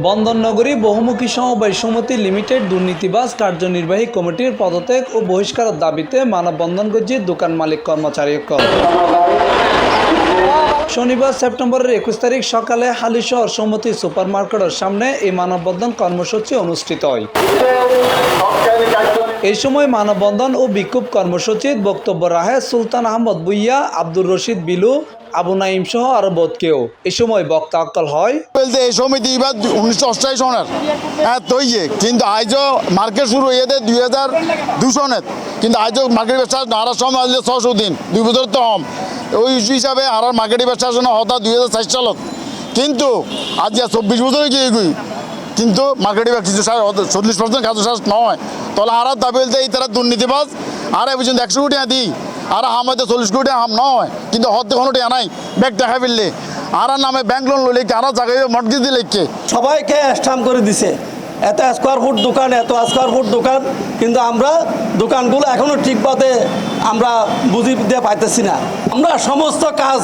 বন্দরনগরী বহুমুখী সমবায় সমিতি লিমিটেড দুর্নীতিবাজ কার্যনির্বাহী কমিটির পদত্যাগ ও বহিষ্কারের দাবিতে মানববন্ধন করছে দোকান মালিক কর্মচারী। শনিবার সেপ্টেম্বরের 21 তারিখ সকালে হালিশহর সমিতি সুপার মার্কেটের সামনে এই মানববন্ধন কর্মসূচি অনুষ্ঠিত হয়। এই সময় মানববন্ধন ও বিক্ষোভ কর্মসূচির বক্তব্য রাখে সুলতান আহমদ ভুইয়া, আব্দুর রশিদ বিলু, আবু নাইম সহ আরো বোধ কেউ। এই সময় বক্তা আক্কল হয় এই সমিতি এবার 1988 সনের তৈরি, কিন্তু আজও মার্কেট শুরু হয়ে 2002 সনের, কিন্তু আজও মার্কেট ব্যবসা নাড়ার সময় 600 দিন, 2 বছর তো কম। ওই হিসাবে আর মার্কেটের ব্যবসার জন্য হঠাৎ 2004 সালত, কিন্তু আজ 24 বছরে কি এগুই, কিন্তু মার্কেটের কিছু 40% খাদ্য শ্বাস নয়। তাহলে আর দাবি বলতে এই তারা দুর্নীতিবাজ, আর এই পর্যন্ত 100 কোটি দিই, আর আমাদের 40 কোটি হাম নয়, কিন্তু হতে কোনো টিয়া নাই। ব্যাগ দেখা ফেললে আর নামে ব্যাংক লোন লইলে আর জায়গায় মর্গি দিলে সবাইকে স্ট্যাম্প করে দিছে, এত স্কোয়ার ফুট দোকান, এত স্কোয়ার ফুট দোকান, কিন্তু আমরা দোকানগুলো এখনও ঠিকভাবে আমরা বুঝি দিয়ে পাইতেছি না। আমরা সমস্ত কাজ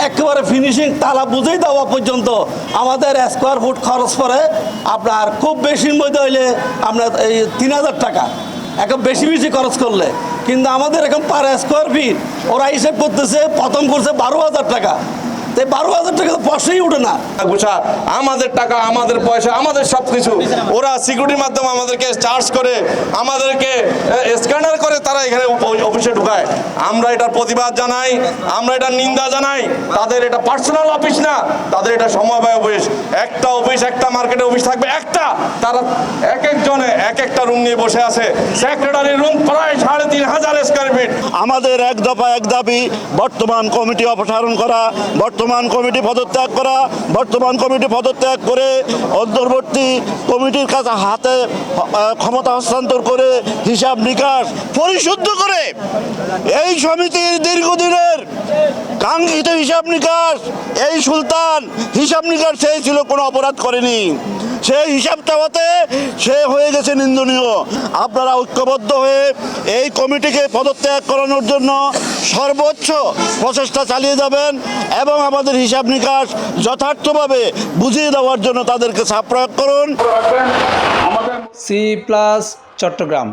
একেবারে ফিনিশিং তালা বুঝেই দেওয়া পর্যন্ত আমাদের স্কোয়ার ফুট খরচ পড়ে আপনার খুব বেশির মধ্যে হইলে আপনার এই 3000 টাকা, এখন বেশি বেশি খরচ করলে। কিন্তু আমাদের এখন পার স্কোয়ার ফিট ওরা হিসেব করতেছে, প্রথম করছে 12,000 টাকা। 12,000 টাকা তো পয়সাই উঠে না। আমাদের টাকা, আমাদের পয়সা, আমাদের সব কিছু ওরা সিকিউরিটির মাধ্যমে আমাদেরকে চার্জ করে, আমাদেরকে স্ক্যানার করে তারা এখানে অফিসে ঢুকায়। আমরা এটার প্রতিবাদ জানাই, আমরা এটার নিন্দা জানাই। তাদের এটা পার্সোনাল অফিস না, তাদের এটা সমবায় অফিস। একটা অফিস, একটা মার্কেটে অফিস থাকবে একটা, তারা এক একজনে এক একটা রুম নিয়ে বসে আছে। সেক্রেটারি রুম প্রায় 3,500 স্কোয়ার ফিট। আমাদের এক দফা এক দাবি, বর্তমান কমিটি অপসারণ করা, বর্তমান কমিটি পদত্যাগ করা, বর্তমান কমিটি পদত্যাগ করে অন্তর্বর্তী কমিটির কাছে হাতে ক্ষমতা হস্তান্তর করে হিসাব নিকাশ পরিশুদ্ধ করে এই সমিতির দীর্ঘদিনের কাঙ্ক্ষিত হিসাব নিকাশ, এই সুলতান হিসাব নিকাশ চেয়েছিল, কোনো অপরাধ করেনি। সেই হিসাব চাওয়াতে সে হয়ে গেছে নিন্দনীয়। আপনারা ঐক্যবদ্ধ হয়ে এই কমিটিকে পদত্যাগ করানোর জন্য সর্বোচ্চ প্রচেষ্টা চালিয়ে যাবেন এবং আমাদের হিসাব নিকাশ যথার্থভাবে বুঝিয়ে দেওয়ার জন্য তাদেরকে চাপ প্রয়োগ করুন। C+ চট্টগ্রাম।